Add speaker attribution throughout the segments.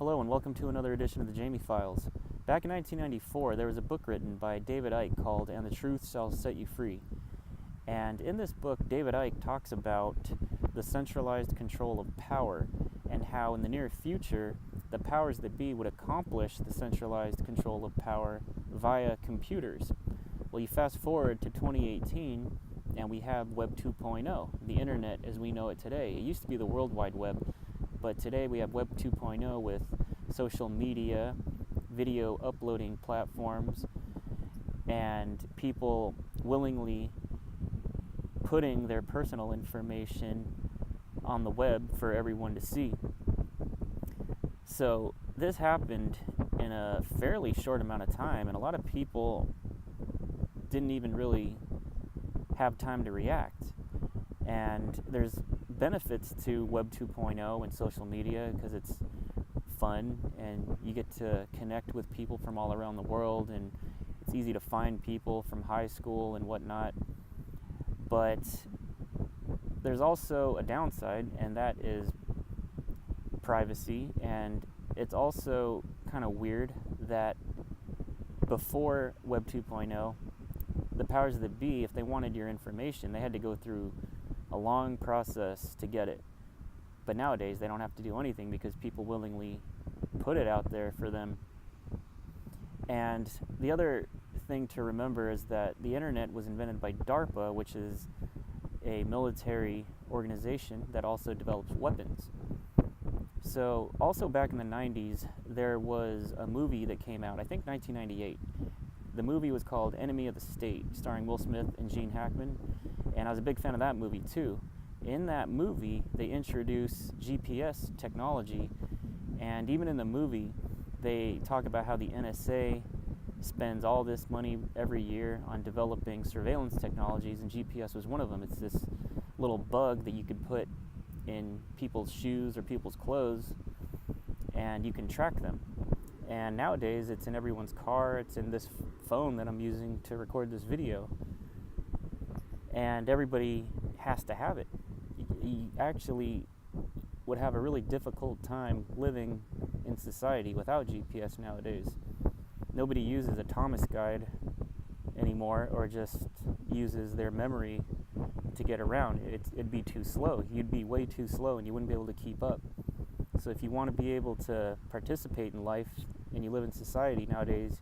Speaker 1: Hello and welcome to another edition of the Jamie Files. Back in 1994, there was a book written by David Icke called "And the Truth Shall Set You Free." And in this book, David Icke talks about the centralized control of power and how in the near future, the powers that be would accomplish the centralized control of power via computers. Well, you fast forward to 2018 and we have Web 2.0, the internet as we know it today. It used to be the World Wide Web, but today we have Web 2.0 with social media, video uploading platforms, and people willingly putting their personal information on the web for everyone to see. So this happened in a fairly short amount of time, and a lot of people didn't even really have time to react. And there's benefits to Web 2.0 and social media because it's fun and you get to connect with people from all around the world, and it's easy to find people from high school and whatnot. But there's also a downside, and that is privacy. And it's also kind of weird that before Web 2.0, the powers that be, if they wanted your information, they had to go through a long process to get it. But nowadays, they don't have to do anything because people willingly put it out there for them. And the other thing to remember is that the internet was invented by DARPA, which is a military organization that also develops weapons. So also back in the 90s, there was a movie that came out, I think 1998. The movie was called Enemy of the State, starring Will Smith and Gene Hackman, and I was a big fan of that movie too. In that movie, they introduce GPS technology, and even in the movie, they talk about how the NSA spends all this money every year on developing surveillance technologies, and GPS was one of them. It's this little bug that you could put in people's shoes or people's clothes, and you can track them. And nowadays, it's in everyone's car, it's in this phone that I'm using to record this video. And everybody has to have it. You actually would have a really difficult time living in society without GPS nowadays. Nobody uses a Thomas guide anymore or just uses their memory to get around. It'd be too slow. You'd be way too slow and you wouldn't be able to keep up. So if you want to be able to participate in life and you live in society nowadays,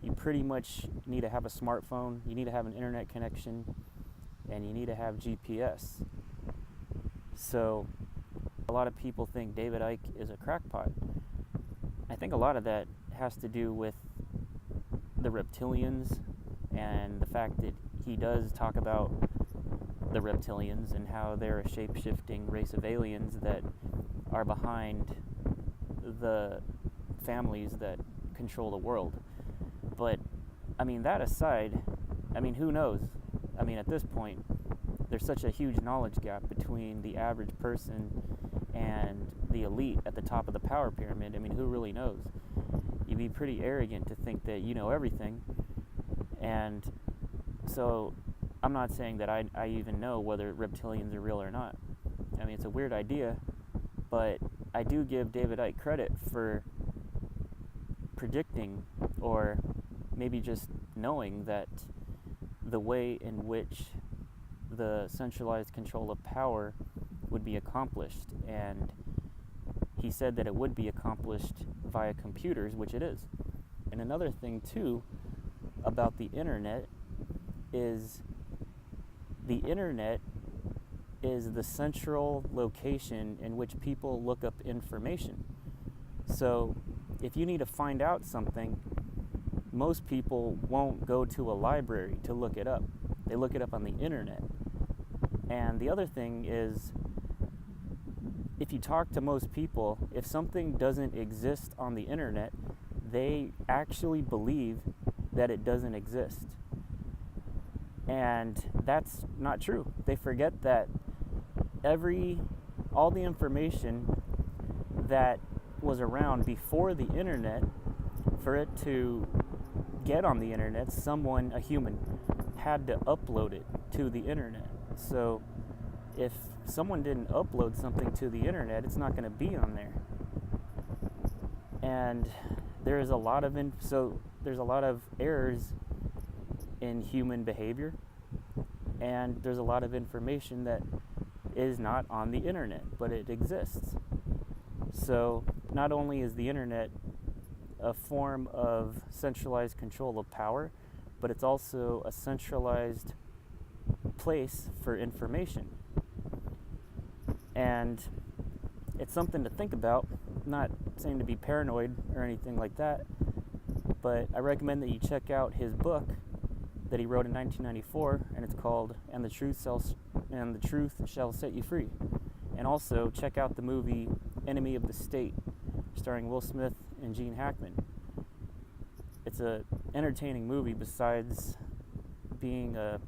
Speaker 1: you pretty much need to have a smartphone, you need to have an internet connection, and you need to have GPS. So a lot of people think David Icke is a crackpot. I think a lot of that has to do with the reptilians and the fact that he does talk about the reptilians and how they're a shape-shifting race of aliens that are behind the families that control the world. But, I mean, that aside, I mean, who knows? I mean, at this point, there's such a huge knowledge gap between the average person and the elite at the top of the power pyramid. I mean, who really knows? You'd be pretty arrogant to think that you know everything. And so I'm not saying that I even know whether reptilians are real or not. I mean, it's a weird idea, but I do give David Icke credit for predicting, or maybe just knowing, that the way in which the centralized control of power would be accomplished. And he said that it would be accomplished via computers, which it is. And another thing too about the internet is the internet is the central location in which people look up information. So if you need to find out something, most people won't go to a library to look it up. They look it up on the internet. And the other thing is, if you talk to most people, if something doesn't exist on the internet, they actually believe that it doesn't exist. And that's not true. They forget that all the information that was around before the internet, for it to get on the internet, someone, a human, had to upload it to the internet. So if someone didn't upload something to the internet, it's not going to be on there. And there is a lot of there's a lot of errors in human behavior, and there's a lot of information that is not on the internet, but it exists. So not only is the internet a form of centralized control of power, but it's also a centralized place for information. And it's something to think about. I'm not saying to be paranoid or anything like that, but I recommend that you check out his book that he wrote in 1994, and it's called "And the Truth Shall Set You Free." And also check out the movie Enemy of the State, starring Will Smith and Gene Hackman. It's an entertaining movie besides being a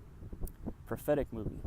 Speaker 1: prophetic movie.